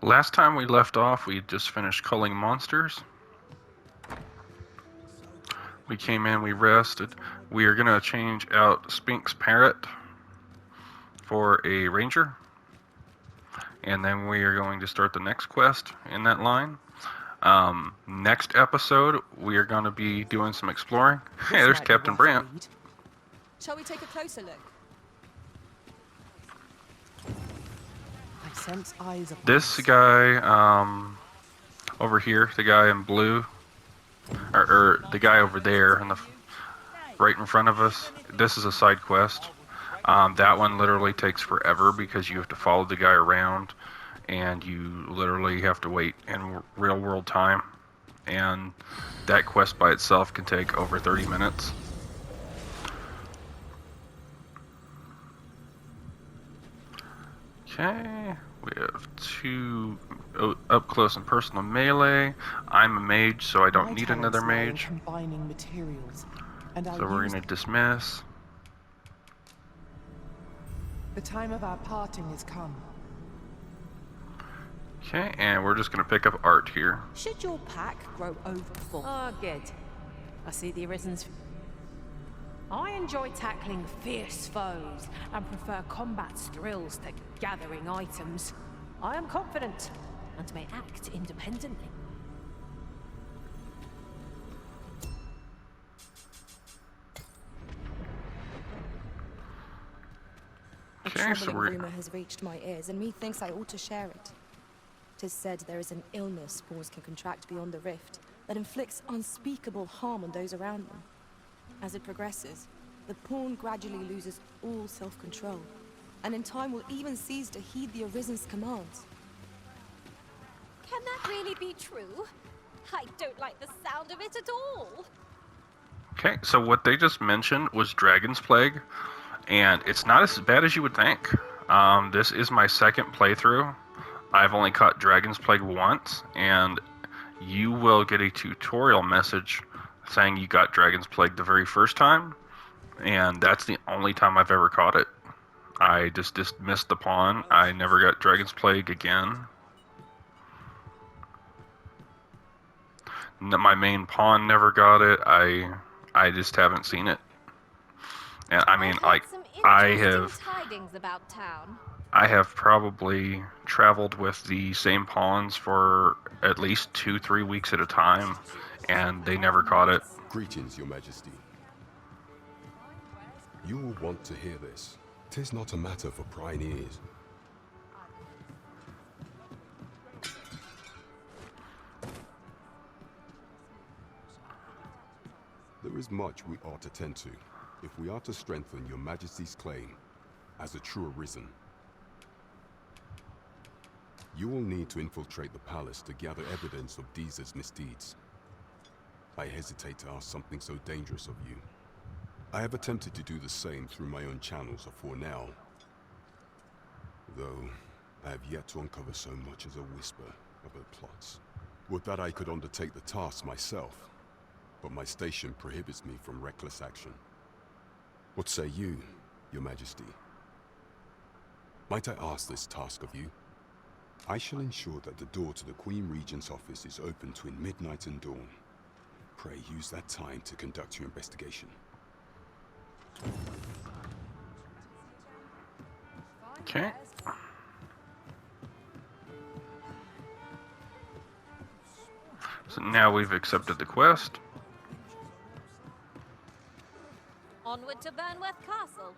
Last time we left off, we just finished culling monsters. We came in, we rested. We are going to change out Spink's Parrot for a ranger. And then we are going to start the next quest in that line. Next episode, we are going to be doing some exploring. Hey, there's Captain Brandt. Shall we take a closer look? I sense eyes of This guy over here, the guy in blue, or the guy over there, in the right in front of us. This is a side quest. That one literally takes forever because you have to follow the guy around, and you literally have to wait in real world time. And that quest by itself can take over 30 minutes. Okay, we have 2 up close and personal melee. I'm a mage, so I don't need another mage. Combining materials, and so we're going to dismiss. The time of our parting has come. Okay, and we're just going to pick up art here. Should your pack grow overfull? Oh, good. I see the Arisen's. I enjoy tackling fierce foes and prefer combat's thrills to gathering items. I am confident and may act independently. A troubling rumor has reached my ears, and methinks I ought to share it. 'Tis said there is an illness spores can contract beyond the rift that inflicts unspeakable harm on those around them. As it progresses, the pawn gradually loses all self-control, and in time will even cease to heed the Arisen's commands. Can that really be true? I don't like the sound of it at all. Okay, so what they just mentioned was Dragon's Plague, and it's not as bad as you would think. This is my second playthrough. I've only caught Dragon's Plague once, and you will get a tutorial message saying you got Dragon's Plague the very first time, and that's the only time I've ever caught it. I just missed the pawn. I never got Dragon's Plague again. My main pawn never got it. I just haven't seen it. And I mean, like, tidings about town. I have probably traveled with the same pawns for at least 2-3 weeks at a time, and they never caught it. Greetings, Your Majesty. You will want to hear this. 'Tis not a matter for prying ears. There is much we ought to tend to, if we are to strengthen Your Majesty's claim as a true Arisen. You will need to infiltrate the palace to gather evidence of Disa's misdeeds. I hesitate to ask something so dangerous of you. I have attempted to do the same through my own channels afore now, though I have yet to uncover so much as a whisper of her plots. Would that I could undertake the task myself, but my station prohibits me from reckless action. What say you, Your Majesty? Might I ask this task of you? I shall ensure that the door to the Queen Regent's office is open between midnight and dawn. Pray use that time to conduct your investigation. Okay. So now we've accepted the quest. Onward to Burnworth Castle.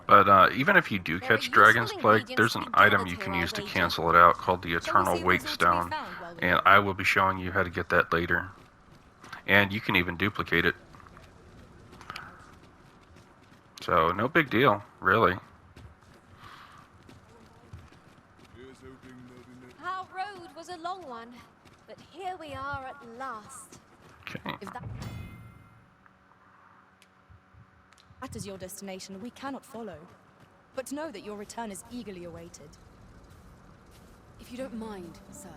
But even if you do catch Dragon's Plague, there's an item you can use to cancel it out called the Eternal Wake Stone, and I will be showing you how to get that later. And you can even duplicate it. So, no big deal, really. Our road was a long one, but here we are at last. Okay. If that is your destination, we cannot follow. But know that your return is eagerly awaited. If you don't mind, sir.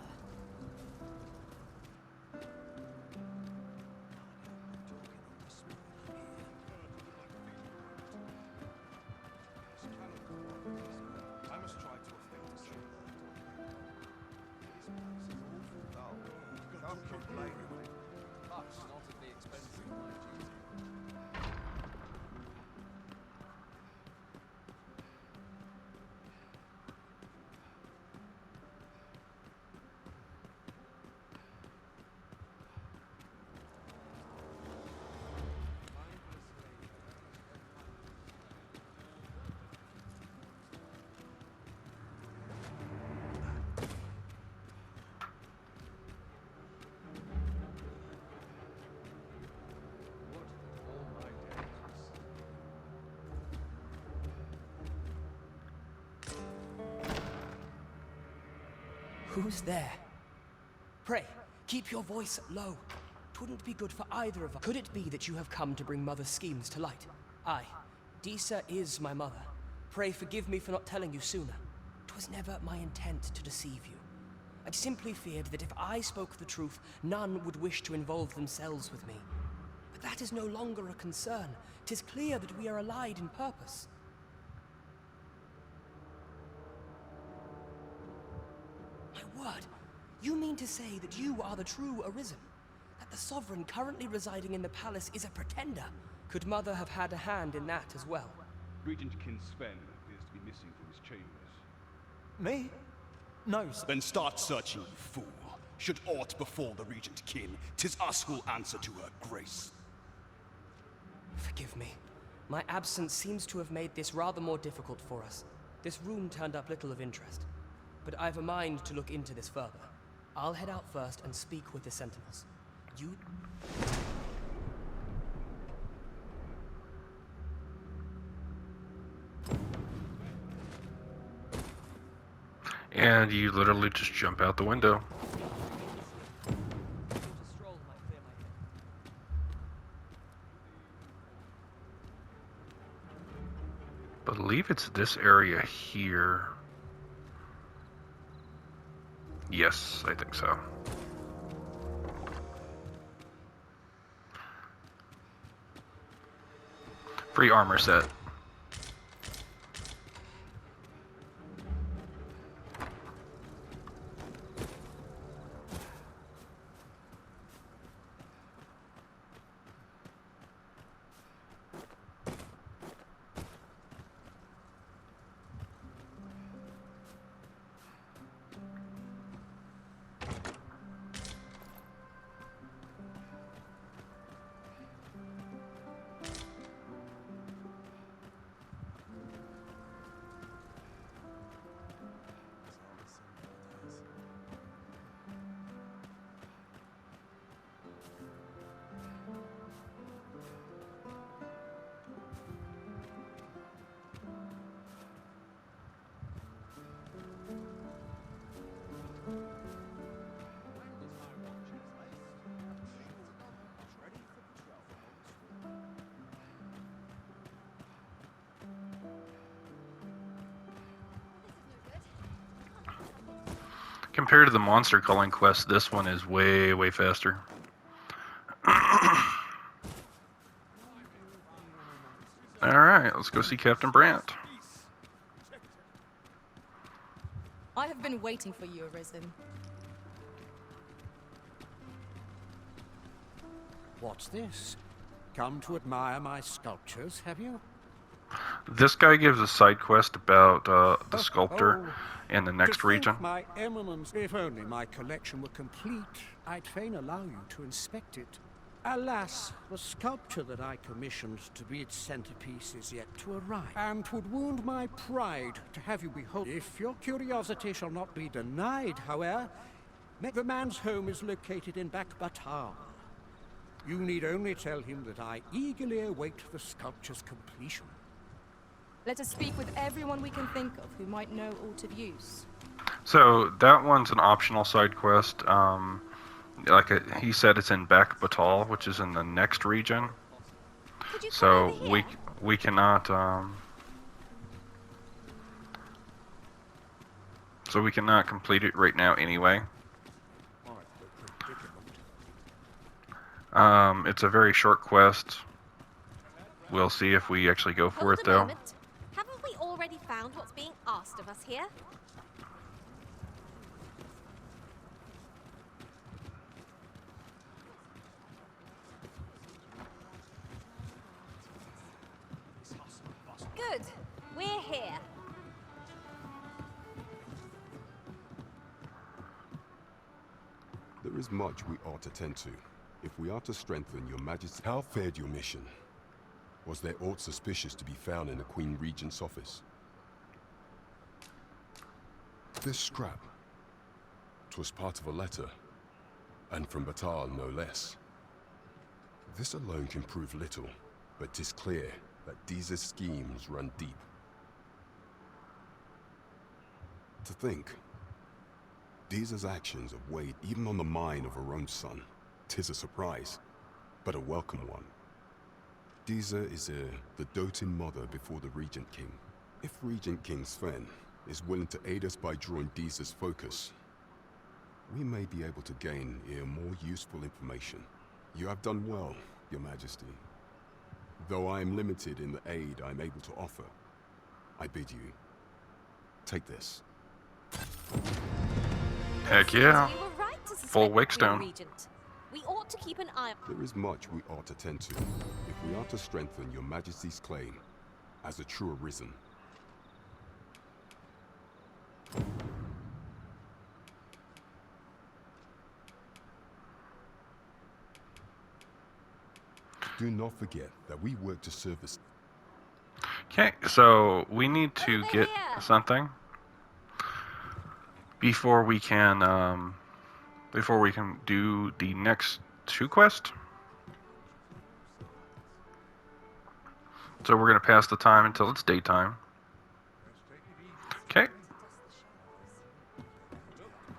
Who's there? Pray, keep your voice low. 'Twouldn't be good for either of us. Could it be that you have come to bring Mother's schemes to light? Aye, Disa is my mother. Pray forgive me for not telling you sooner. 'Twas never my intent to deceive you. I simply feared that if I spoke the truth, none would wish to involve themselves with me. But that is no longer a concern. 'Tis clear that we are allied in purpose. My word, you mean to say that you are the true Arisen? That the Sovereign currently residing in the palace is a pretender? Could Mother have had a hand in that as well? Regent Kin Sven appears to be missing from his chambers. Me? No, sir. Then start searching, you fool. Should aught befall the Regent Kin, 'tis us who'll answer to her grace. Forgive me. My absence seems to have made this rather more difficult for us. This room turned up little of interest. But I've a mind to look into this further. I'll head out first and speak with the Sentinels. You... And you literally just jump out the window. Believe it's this area here. Yes, I think so. Free armor set. Compared to the monster culling quest, this one is way, way faster. Alright, let's go see Captain Brandt. I have been waiting for you, Arisen. What's this? Come to admire my sculptures, have you? This guy gives a side quest about the sculptor in the next region. My eminence, if only my collection were complete, I'd fain allow you to inspect it. Alas, the sculpture that I commissioned to be its centerpiece is yet to arrive, and 'twould wound my pride to have you behold. If your curiosity shall not be denied, however, the man's home is located in Batal. You need only tell him that I eagerly await the sculpture's completion. Let us speak with everyone we can think of who might know aught of use. So that one's an optional side quest. He said it's in Batal, which is in the next region. So we cannot. So we cannot complete it right now anyway. It's a very short quest. We'll see if we actually go for Hold it a though. moment. Haven't we already found what's being asked of us here? Good. We're here. There is much we ought to tend to. If we are to strengthen your majesty... How fared your mission? Was there aught suspicious to be found in the Queen Regent's office? This scrap. 'Twas part of a letter. And from Batal, no less. This alone can prove little, but 'tis clear that Disa's schemes run deep. To think, Disa's actions have weighed even on the mind of her own son. 'Tis a surprise, but a welcome one. Disa is the doting mother before the Regent King. If Regent King Sven is willing to aid us by drawing Disa's focus, we may be able to gain more useful information. You have done well, Your Majesty. Though I am limited in the aid I'm able to offer, I bid you, take this. Heck yeah. We were right to Full suspect wake the Queen stone. Regent. We ought to keep an eye. There is much we ought to tend to, if we are to strengthen Your Majesty's claim as a true arisen. Do not forget that we work to serve this. Okay, so we need to Over get here. something before we can do the next two quests. So we're gonna pass the time until it's daytime. Okay.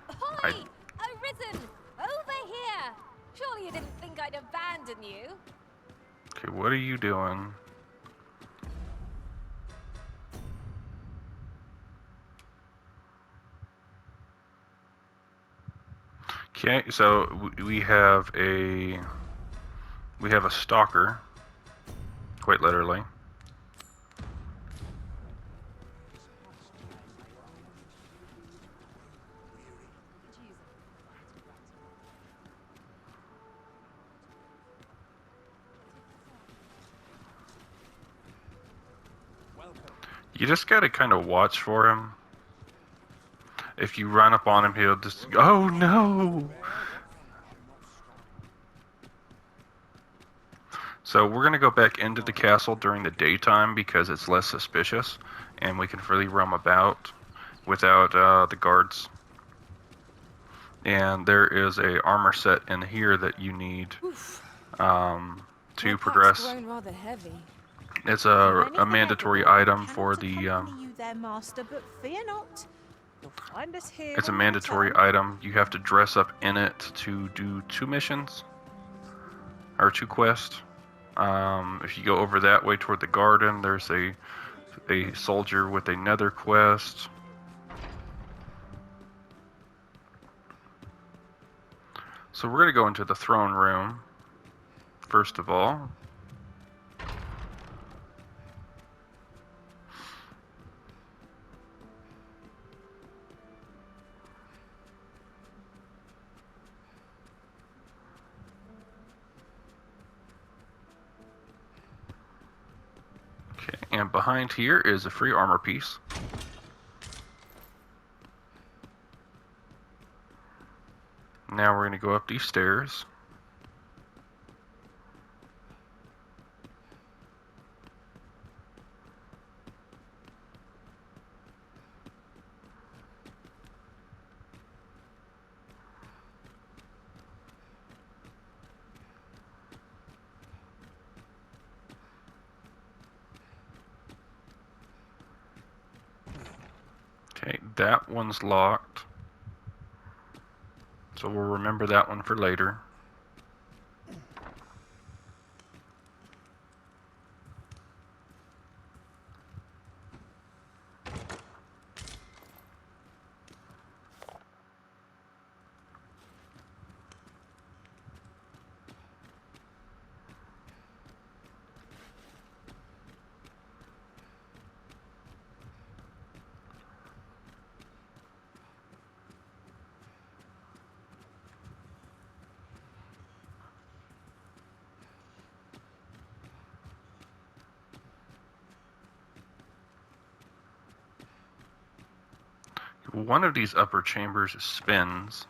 Ahoy! Arisen! Over here! Surely you didn't think I'd abandon you? Okay, what are you doing? Okay, so we have a stalker, quite literally. You just gotta kind of watch for him. If you run up on him, he'll just, oh no! So we're gonna go back into the castle during the daytime because it's less suspicious, and we can freely roam about without the guards. And there is a armor set in here that you need to progress. Grown rather heavy. It's a mandatory item for the. You there, master, but fear not. You'll find us here. It's a in mandatory return. item. You have to dress up in it to do 2 missions or 2 quests. If you go over that way toward the garden, there's a soldier with a nether quest. So we're gonna go into the throne room first of all. Okay, and behind here is a free armor piece. Now we're going to go up these stairs. Okay, that one's locked. So we'll remember that one for later. One of these upper chambers spins.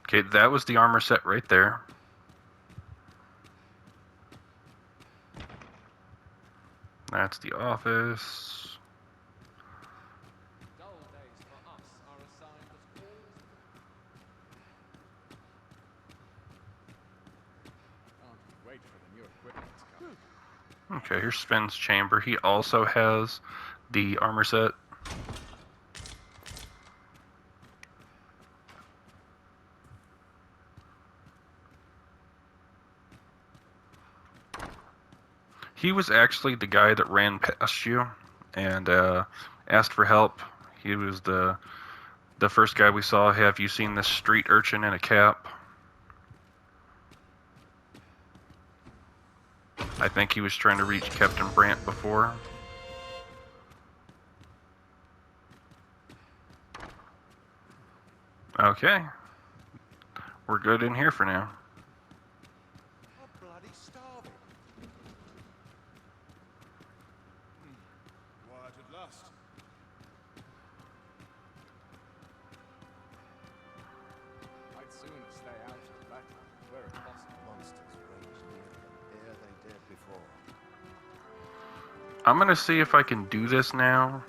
Okay, that was the armor set right there. That's the office. Okay, here's Spin's chamber. He also has the armor set. He was actually the guy that ran past you and asked for help. He was the first guy we saw. Have you seen this street urchin in a cap? I think he was trying to reach Captain Brandt before. Okay. We're good in here for now. I'm gonna see if I can do this now.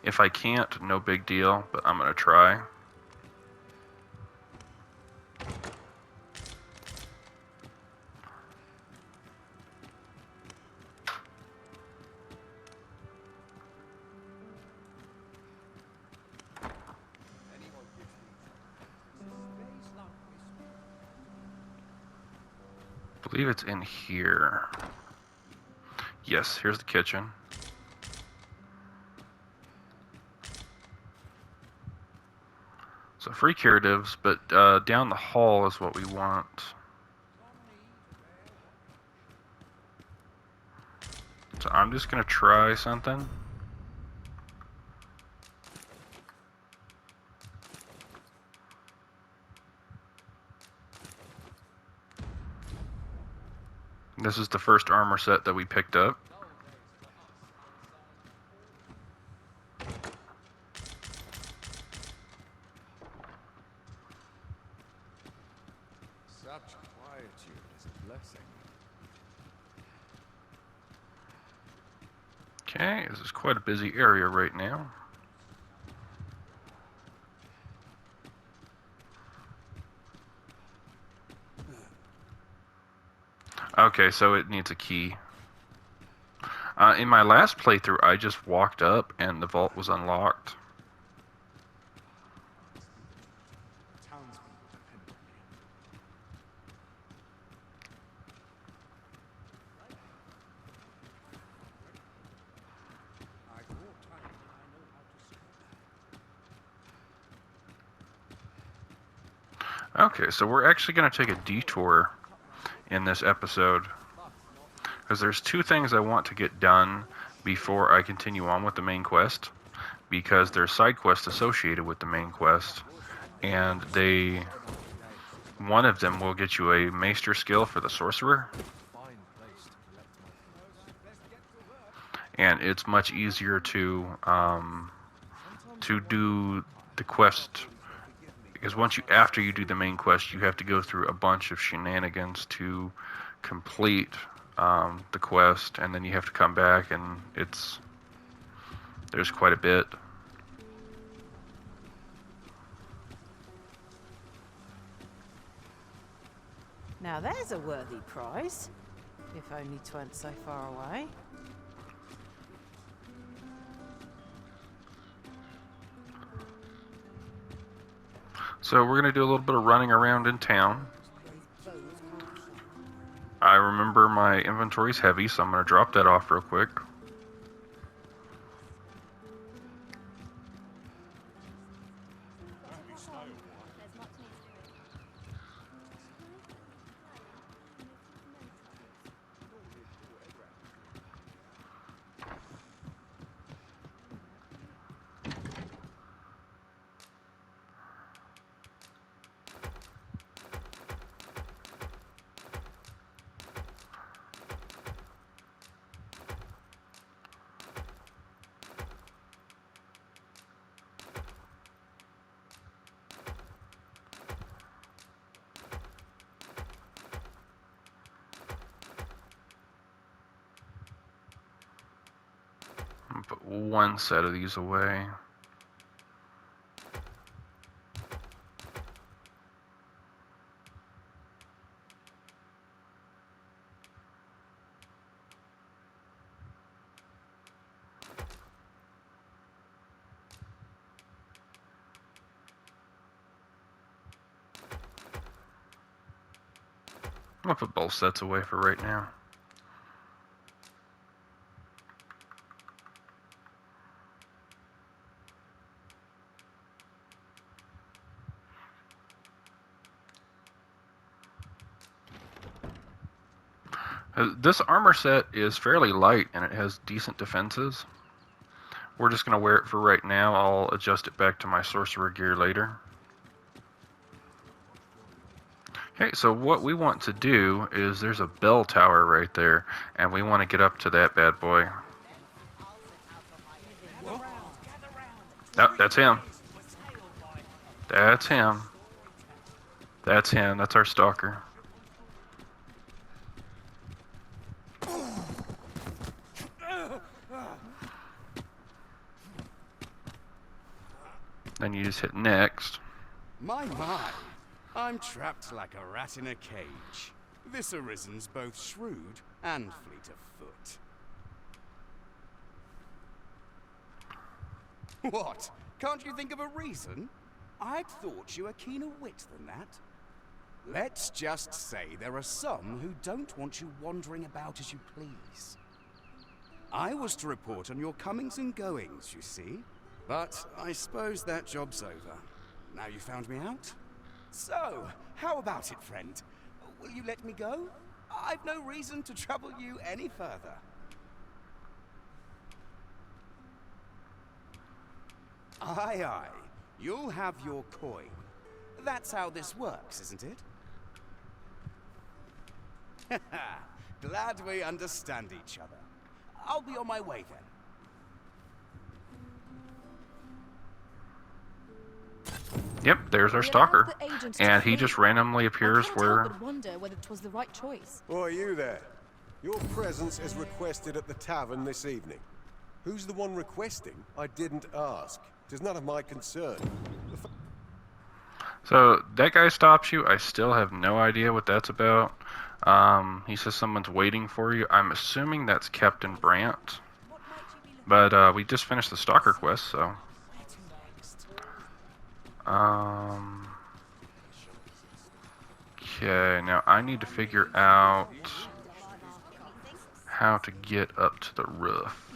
If I can't, no big deal, but I'm gonna try. I believe it's in here. Yes, here's the kitchen. So free curatives, but down the hall is what we want. So I'm just gonna try something. This is the first armor set that we picked up. Such quietude is a blessing. Okay, this is quite a busy area right now. Okay, so it needs a key. In my last playthrough, I just walked up and the vault was unlocked. Okay, so we're actually going to take a detour in this episode, because there's two things I want to get done before I continue on with the main quest, because there's side quests associated with the main quest, and one of them will get you a maester skill for the sorcerer, and it's much easier to do the quest, because after you do the main quest, you have to go through a bunch of shenanigans to complete the quest, and then you have to come back, and there's quite a bit. Now there's a worthy prize, if only 'tweren't so far away. So we're going to do a little bit of running around in town. I remember my inventory's heavy, so I'm going to drop that off real quick. one set of these away. I'm gonna put both sets away for right now. This armor set is fairly light and it has decent defenses. We're just going to wear it for right now. I'll adjust it back to my sorcerer gear later. Okay, so what we want to do is there's a bell tower right there, and we want to get up to that bad boy. Oh, that's him. That's him. That's him. That's our stalker. Then you just hit next. My. I'm trapped like a rat in a cage. This Arisen's both shrewd and fleet of foot. What? Can't you think of a reason? I'd thought you were keener wit than that. Let's just say there are some who don't want you wandering about as you please. I was to report on your comings and goings, you see. But I suppose that job's over. Now you found me out? So, how about it, friend? Will you let me go? I've no reason to trouble you any further. Aye, aye. You'll have your coin. That's how this works, isn't it? Glad we understand each other. I'll be on my way then. Yep, there's our stalker. And he just randomly appears where... I wonder whether it was the right choice. Boy, you there. Your presence is requested at the tavern this evening. Who's the one requesting? I didn't ask. It is none of my concern. So, that guy stops you. I still have no idea what that's about. He says someone's waiting for you. I'm assuming that's Captain Brandt. But we just finished the stalker quest, so... Okay, now I need to figure out how to get up to the roof.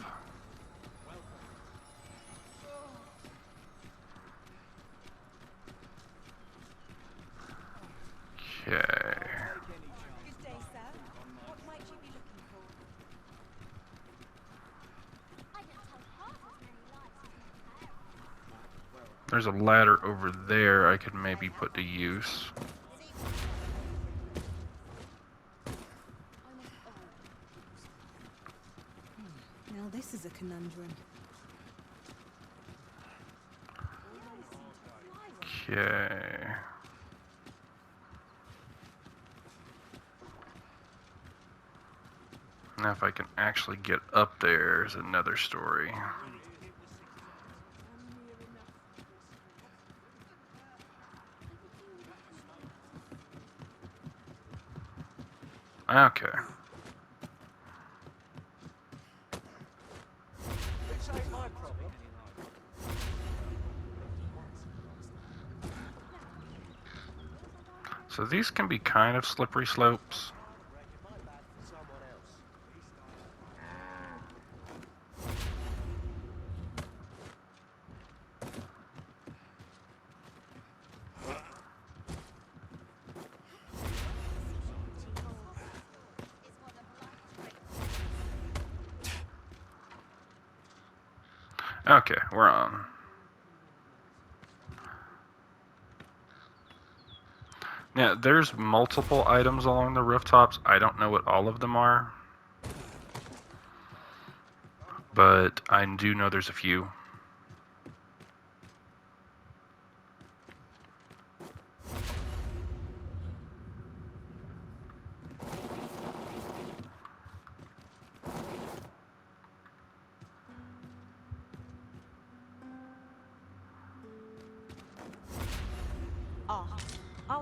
Okay. There's a ladder over there I could maybe put to use. Now this is a conundrum. Okay. Now if I can actually get up there is another story. Okay. So these can be kind of slippery slopes. Okay, we're on. Now, there's multiple items along the rooftops. I don't know what all of them are. But I do know there's a few.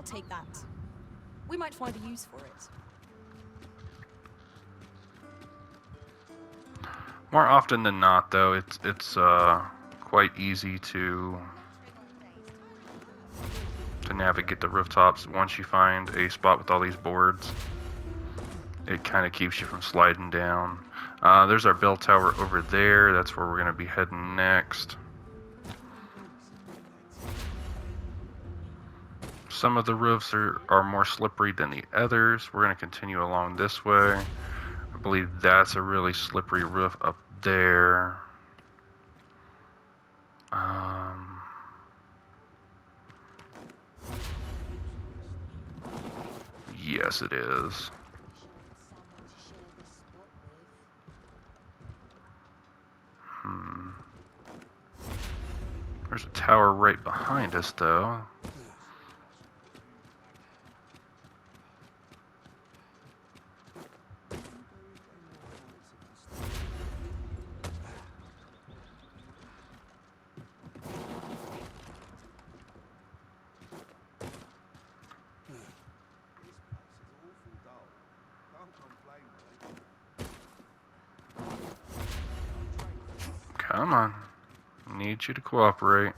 take that. We might find a use for it. More often than not, though, it's quite easy to navigate the rooftops once you find a spot with all these boards. It kind of keeps you from sliding down. There's our bell tower over there. That's where we're going to be heading next. Some of the roofs are more slippery than the others. We're going to continue along this way. I believe that's a really slippery roof up there. Yes, it is. There's a tower right behind us, though. Come on. Need you to cooperate.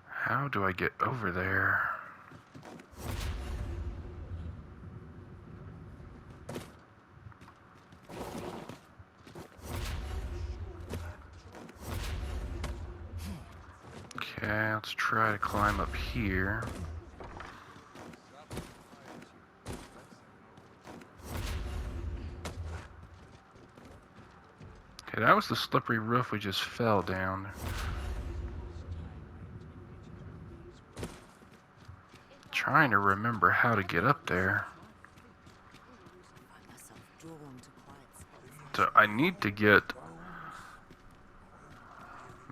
How do I get over there? Okay, let's try to climb up here. Okay, that was the slippery roof we just fell down. Trying to remember how to get up there. So I need to get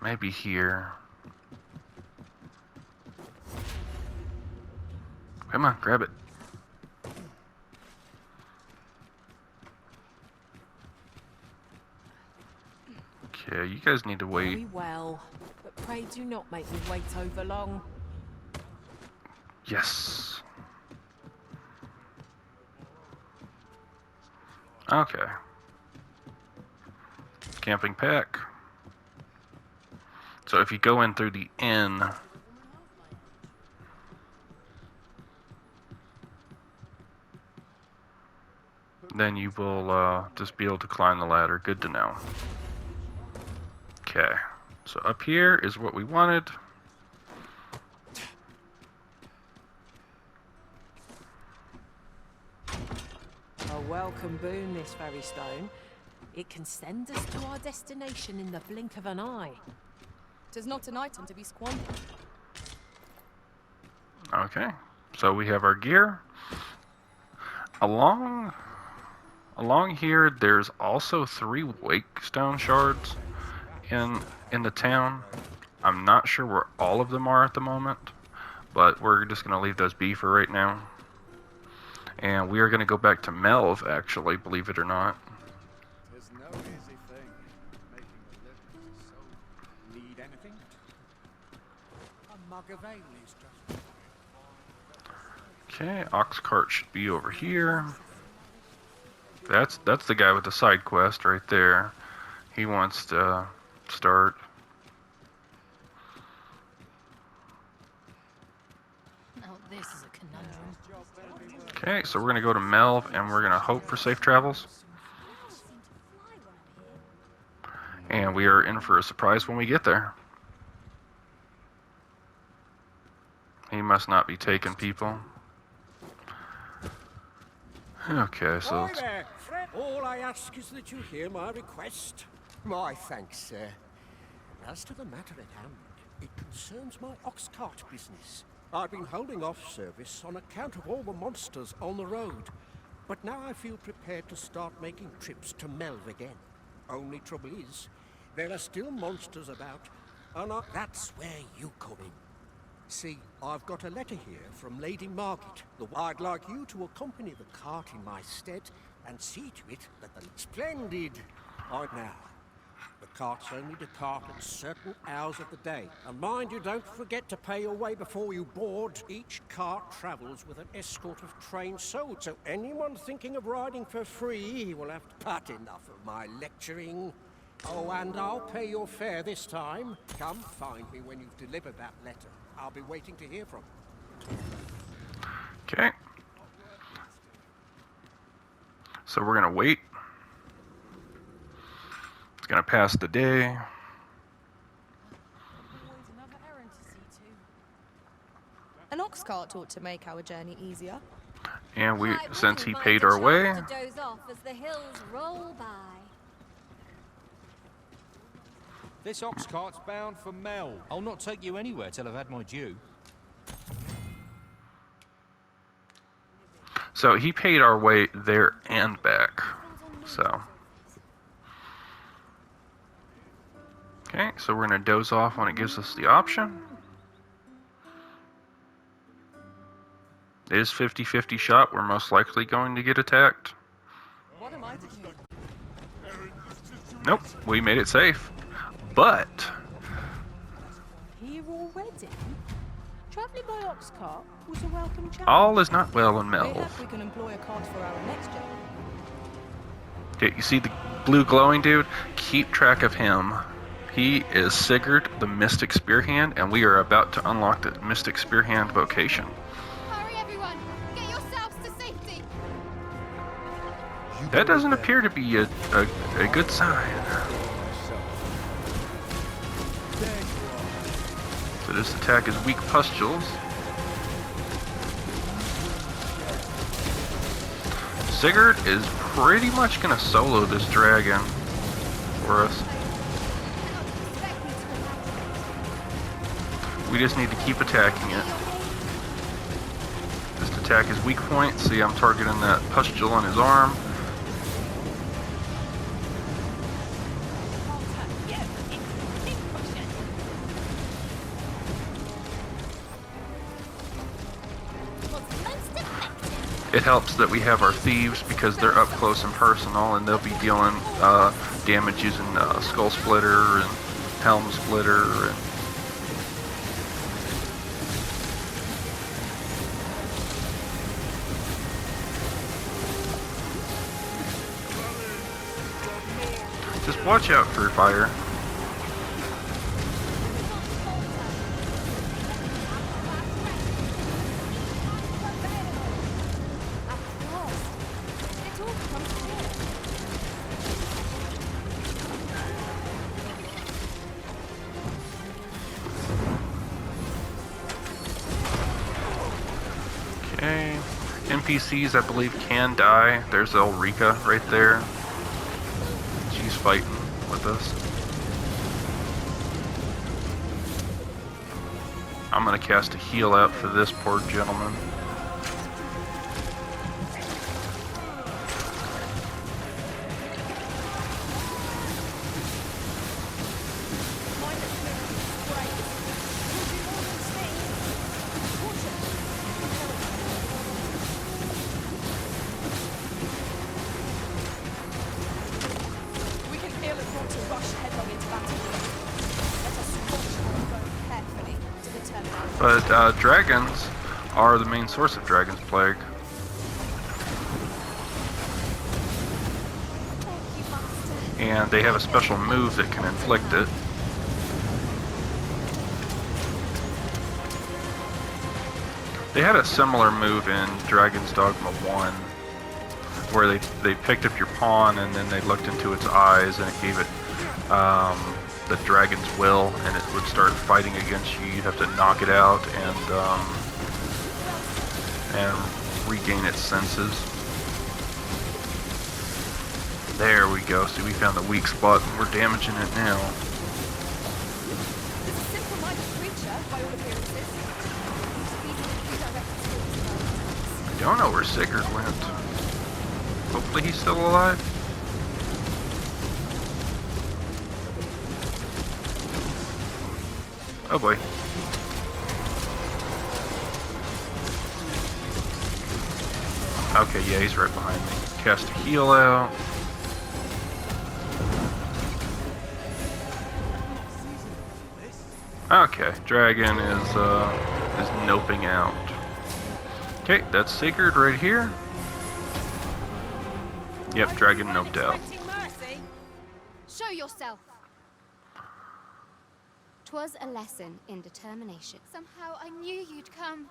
maybe here. Come on, grab it. Okay, you guys need to wait. Very well, but pray do not make me wait over long. Yes. Okay. Camping pack. So if you go in through the inn, then you will just be able to climb the ladder. Good to know. Okay, so up here is what we wanted. A welcome boon, this very stone. It can send us to our destination in the blink of an eye. 'Tis not an item to be squandered. Okay, so we have our gear. Along here, there's also 3 wake stone shards in the town. I'm not sure where all of them are at the moment, but we're just going to leave those be for right now. And we are going to go back to Melv, actually, believe it or not. There's no easy thing. Making a living is so... Need anything? A mug of ale is just... Okay, ox cart should be over here. That's the guy with the side quest right there. He wants to start. Oh, this is a conundrum. Okay, so we're going to go to Melv and we're going to hope for safe travels. And we are in for a surprise when we get there. He must not be taking people. Okay, so Hi there, Fred. All I ask is that you hear my request. My thanks, sir. As to the matter at hand, it concerns my ox cart business. I've been holding off service on account of all the monsters on the road, but now I feel prepared to start making trips to Melv again. Only trouble is, there are still monsters about, and that's where you come in. See, I've got a letter here from Lady Margaret. I'd like you to accompany the cart in my stead and see to it that the... Splendid! Right now, The carts only depart at certain hours of the day. And mind you, don't forget to pay your way before you board. Each cart travels with an escort of trained soldiers. So anyone thinking of riding for free will have to put enough of my lecturing. Oh, and I'll pay your fare this time. Come find me when you've delivered that letter. I'll be waiting to hear from you. Okay. So we're gonna wait. It's gonna pass the day. An ox cart ought to make our journey easier. And we, I since wouldn't he mind paid a our chance way, to doze off as the hills roll by. This ox cart's bound for Mel. I'll not take you anywhere till I've had my due. so he paid our way there and back. So. Okay, so we're gonna doze off when it gives us the option. It is 50-50 shot. We're most likely going to get attacked. What am I to do? Nope, we made it safe. But Here already? Travelling by ox cart was a welcome challenge. all is not well in Melv. Mayhap we can employ a cart for our next journey. Okay, you see the blue glowing dude? Keep track of him. He is Sigurd, the Mystic Spearhand, and we are about to unlock the Mystic Spearhand vocation. Hurry, everyone! Get yourselves to safety! That doesn't appear to be a good sign. So this attack is weak pustules. Sigurd is pretty much going to solo this dragon for us. We just need to keep attacking it. This attack is weak point. See, I'm targeting that pustule on his arm. It helps that we have our thieves because they're up close and personal, and they'll be dealing damage using Skull Splitter and Helm Splitter. And just watch out for fire. Okay, NPCs I believe can die. There's Ulrika right there. She's fighting with us. I'm gonna cast a heal out for this poor gentleman. But dragons are the main source of Dragon's Plague. And they have a special move that can inflict it. They had a similar move in Dragon's Dogma 1, where they picked up your pawn and then they looked into its eyes and it gave it the dragon's will, and it would start fighting against you. You'd have to knock it out and regain its senses. There we go. See, we found the weak spot and we're damaging it now. This is simple-minded creature, by all appearances. I don't know where Sigurd went. Hopefully he's still alive. Oh boy. Okay, yeah, he's right behind me. Cast a heal out. Okay, dragon is noping out. Okay, that's Sigurd right here. Yep, dragon noped out. Show yourself. 'Twas a lesson in determination. Somehow I knew you'd come.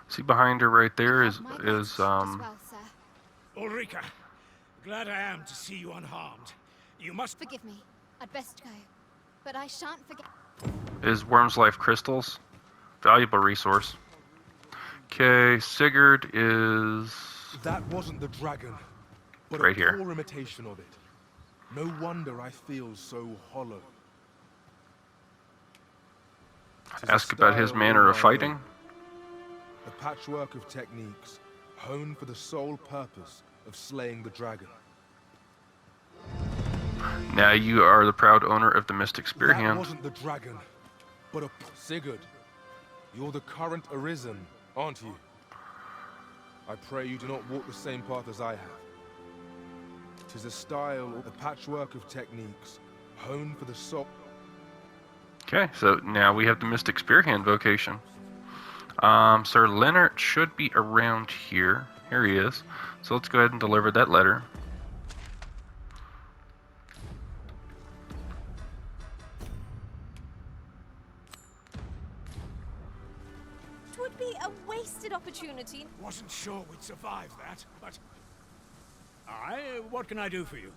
See behind her right there As well, sir. Ulrika, glad I am to see you unharmed. You must Forgive me. I'd best go. But I shan't forget. is Worm's Life crystals. Valuable resource. Okay, Sigurd is That wasn't the dragon, but right a here. poor imitation of it. No wonder I feel so hollow. Ask about his manner of fighting. A patchwork of techniques, honed for the sole purpose of slaying the dragon. Now you are the proud owner of the Mystic That Spearhand. wasn't the dragon, but a Sigurd. You're the current Arisen, aren't you? I pray you do not walk the same path as I have. 'Tis a style, a patchwork of techniques, honed for the soul. Okay, so now we have the Mystic Spearhand vocation. Sir Leonard should be around here. Here he is. So let's go ahead and deliver that letter. It would be a wasted opportunity. Wasn't sure we'd survive that, but... what can I do for you?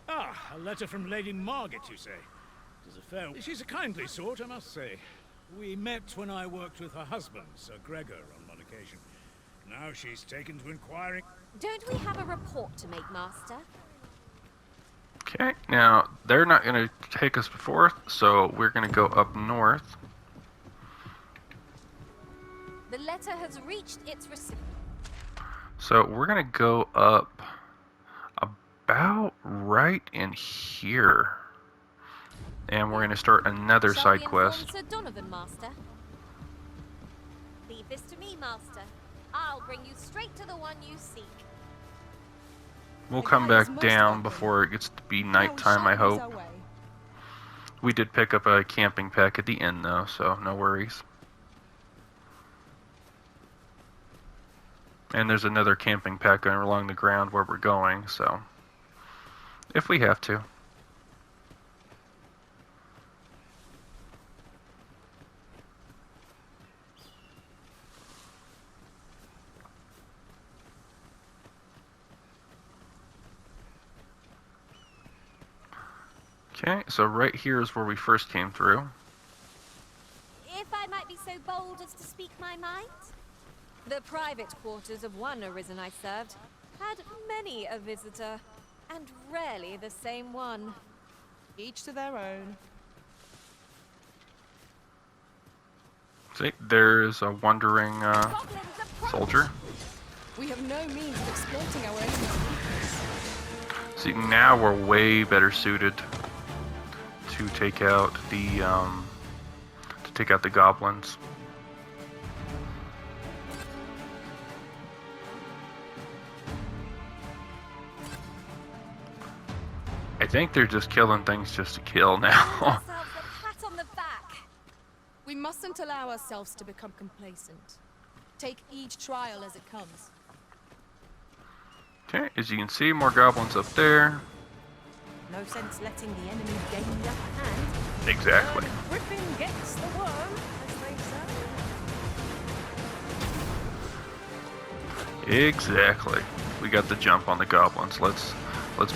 Ah, a letter from Lady Margaret, you say? It is a fair... She's a kindly sort, I must say. We met when I worked with her husband, Sir Gregor, on one occasion. Now she's taken to inquiring... Don't we have a report to make, Master? Okay, now they're not going to take us forth, so we're going to go up north. The letter has reached its recipient. So we're going to go up about right in here. And we're going to start another side quest. Sir Donovan, Master. Leave this to me, Master. I'll bring you straight to the one you seek. We'll come back down before it gets to be nighttime, I hope. We did pick up a camping pack at the end, though, so no worries. And there's another camping pack going along the ground where we're going, so if we have to. Okay, so right here is where we first came through. If I might be so bold as to speak my mind. The private quarters of one Arisen I served had many a visitor, and rarely the same one. Each to their own. See, there's a wandering soldier. We have no means of exploiting our enemy's weakness. See, now we're way better suited to take out the goblins. I think they're just killing things just to kill now. We mustn't allow ourselves to become complacent. Take each trial as it comes. Okay, as you can see, more goblins up there. No sense letting the enemy gain the upper hand. Exactly. Griffin gets the worm, as they say. Exactly. We got the jump on the goblins. Let's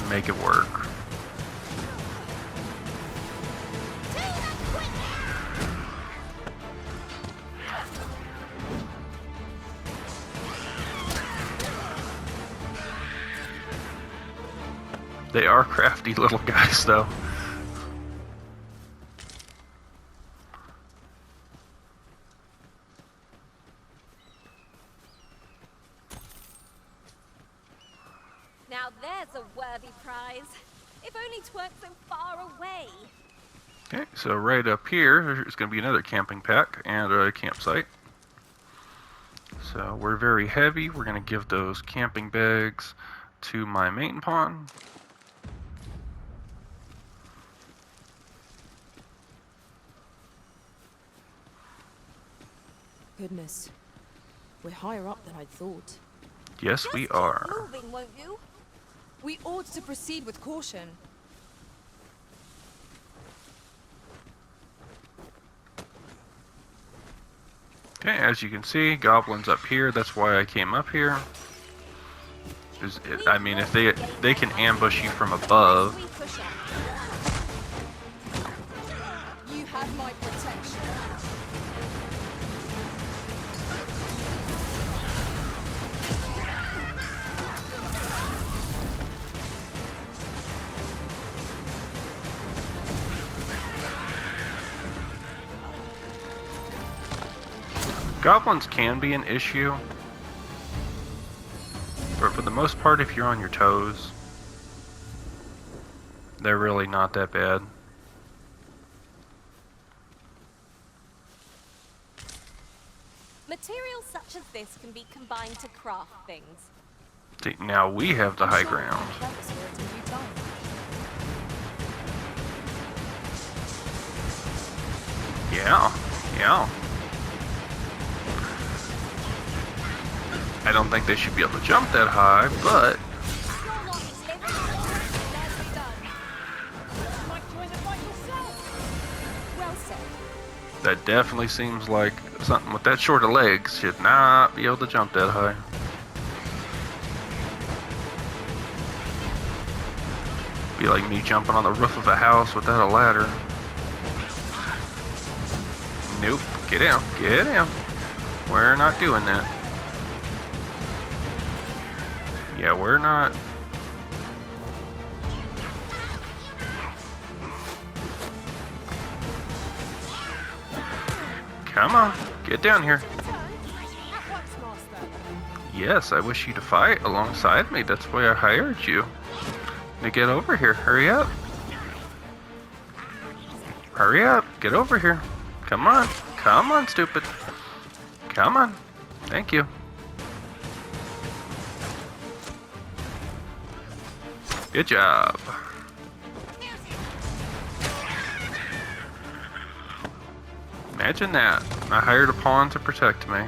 make it work. They are crafty little guys, though. Now there's a worthy prize. If only 'tweren't so far away. Okay, so right up here is going to be another camping pack and a campsite. So we're very heavy. We're going to give those camping bags to my main pawn. Goodness. We're higher up than I'd thought. Yes, we are. Moving, won't you? We ought to proceed with caution. Okay, as you can see, goblins up here. That's why I came up here. I mean, if they can ambush you from above. You have my protection. Goblins can be an issue, but for the most part, if you're on your toes, they're really not that bad. Materials such as this can be combined to craft things. See, now we have the high ground. Yeah, yeah. I don't think they should be able to jump that high, but that definitely seems like something with that short of legs should not be able to jump that high. Be like me jumping on the roof of a house without a ladder. Nope, get down, get down. We're not doing that. Yeah, we're not. Come on, get down here. Yes, I wish you to fight alongside me. That's why I hired you. To get over here. Hurry up. Hurry up. Get over here. Come on. Come on, stupid. Come on. Thank you. Good job. Imagine that. I hired a pawn to protect me.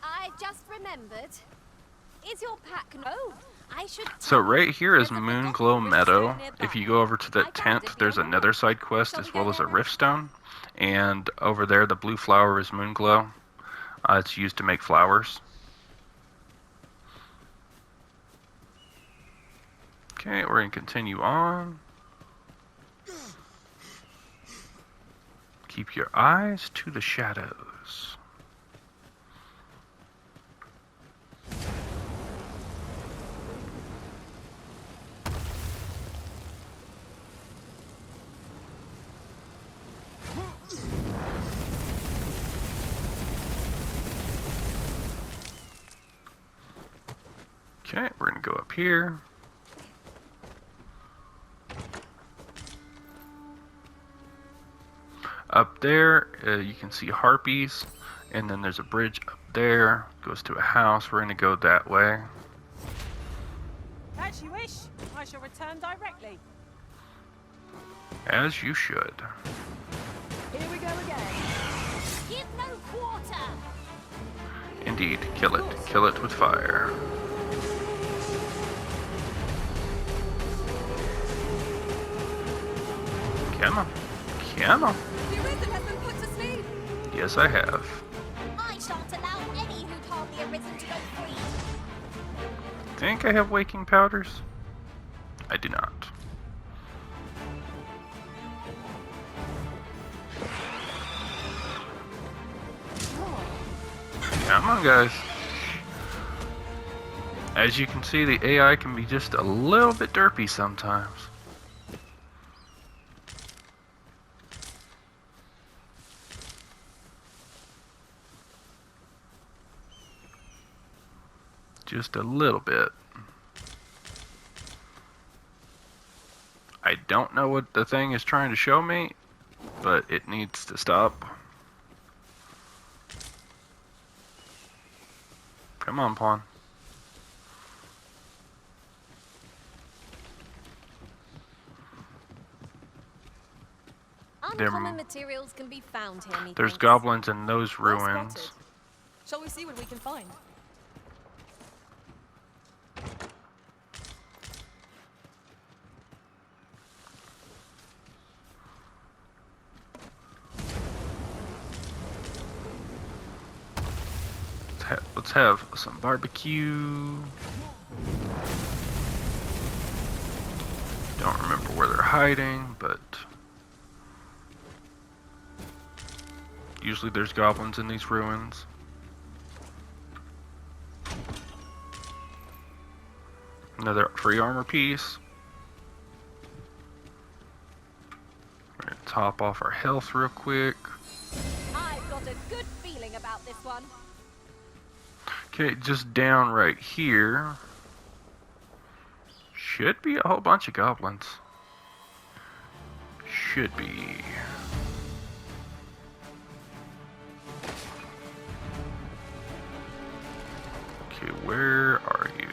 I just remembered. Is your pack no? I should. So right here is Moonglow Meadow. If you go over to that tent, there's a nether side quest as well as a riftstone. And over there, the blue flower is Moonglow. It's used to make flowers. Okay, we're going to continue on. Keep your eyes to the shadows. Okay, we're going to go up here. Up there, you can see harpies, and then there's a bridge up there, goes to a house. We're going to go that way. As you wish, I shall return directly. As you should. Here we go again. Give no quarter. Indeed, kill it. Kill it with fire. Come on. Come on. The Arisen has been put to sleep. Yes, I have. I shan't allow any who harm the Arisen to go free. Think I have waking powders? I do not. Come on, guys. As you can see, the AI can be just a little bit derpy sometimes. Just a little bit. I don't know what the thing is trying to show me, but it needs to stop. Come on, pawn. uncommon materials can be found here, methinks. There's goblins in those Well ruins. spotted. Shall we see what we can find? Let's have some barbecue. Don't remember where they're hiding, but usually there's goblins in these ruins. Another free armor piece. We're gonna top off our health real quick. I've got a good feeling about this one. Okay, just down right here should be a whole bunch of goblins. Should be. Okay, where are you?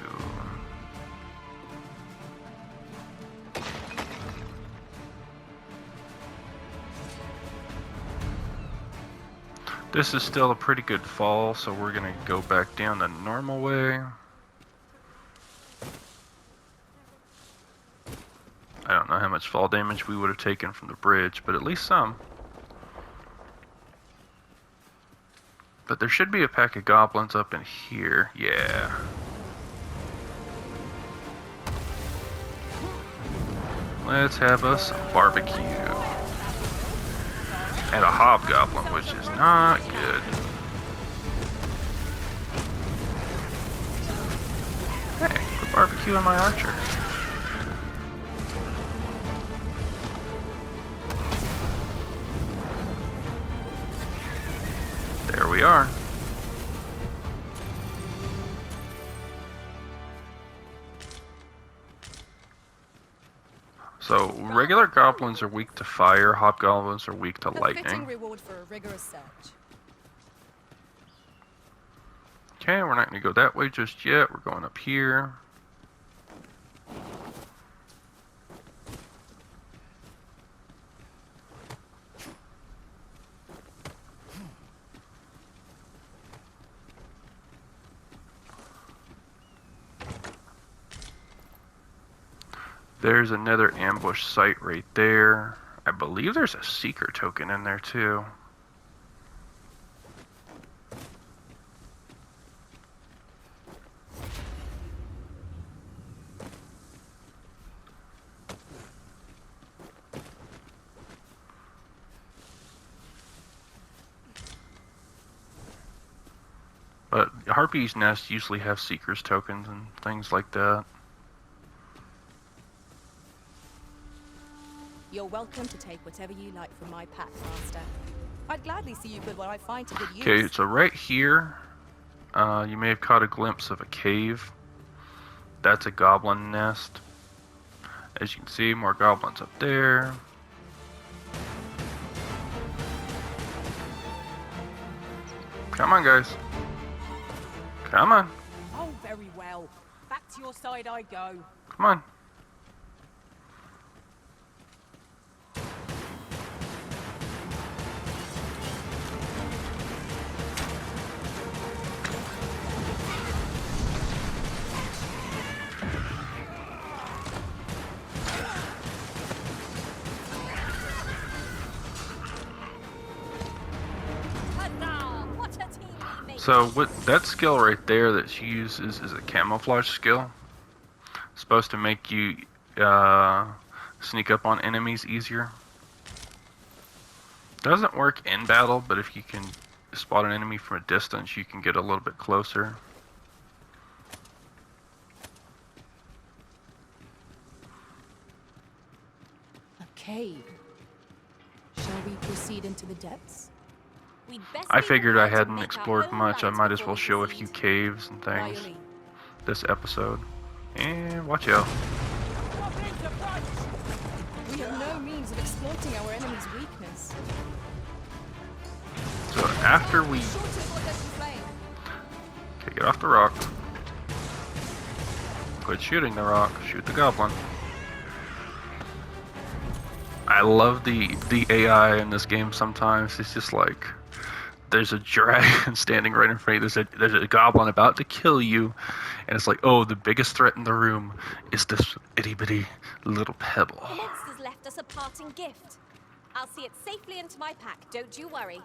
This is still a pretty good fall, so we're gonna go back down the normal way. I don't know how much fall damage we would have taken from the bridge, but at least some. But there should be a pack of goblins up in here. Yeah. Let's have us some barbecue. And a hobgoblin, which is not good. Hey, put barbecue in my archer. There we are. So, regular goblins are weak to fire, hobgoblins are weak to A lightning. fitting reward for a rigorous search. Okay, we're not going to go that way just yet. We're going up here. There's another ambush site right there. I believe there's a seeker token in there too. But Harpy's Nest usually have seekers tokens and things like that. You're welcome to take whatever you like from my pack, Master. I'd gladly see you put what I find to good use. Okay, so right here, you may have caught a glimpse of a cave. That's a goblin nest. As you can see, more goblins up there. Come on, guys. Come on. Oh, very well. Back to your side I go. Come on. So what that skill right there that she uses is a camouflage skill. It's supposed to make you sneak up on enemies easier. Doesn't work in battle, but if you can spot an enemy from a distance, you can get a little bit closer. A cave. Shall we proceed into the depths? I figured I hadn't explored much. I might as well show a few caves and things this episode. And watch out. We have no means of exploiting our enemy's weakness. So after we... Okay, get off the rock. Quit shooting the rock. Shoot the goblin. I love the AI in this game sometimes. It's just like, there's a dragon standing right in front of you. There's a goblin about to kill you. And it's like, oh, the biggest threat in the room is this itty-bitty little pebble. The monster's left us a parting gift. I'll see it safely into my pack, don't you worry.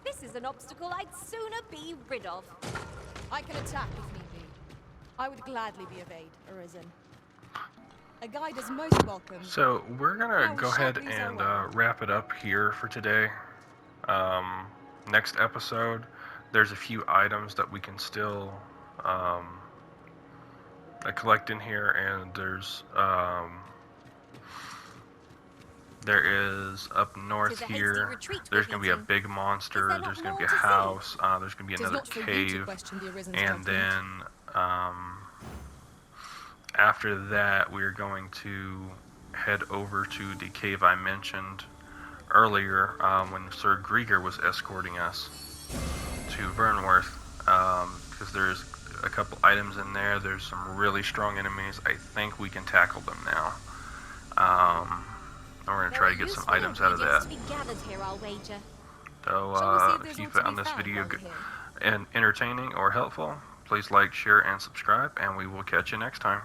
This is an obstacle I'd sooner be rid of. I can attack if need be. I would gladly be of aid, Arisen. A guide is most welcome. So we're gonna go ahead and wrap it up here for today. Next episode, there's a few items that we can still collect in here, and there is up north here. There's going to be a big monster. There's going to be a house. There's going to be another cave. And then after that, we're going to head over to the cave I mentioned earlier when Sir Grieger was escorting us to Vernworth. Because there's a couple items in there. There's some really strong enemies. I think we can tackle them now. And we're going to try to get some items out of that. So if you found this video entertaining or helpful, please like, share, and subscribe, and we will catch you next time.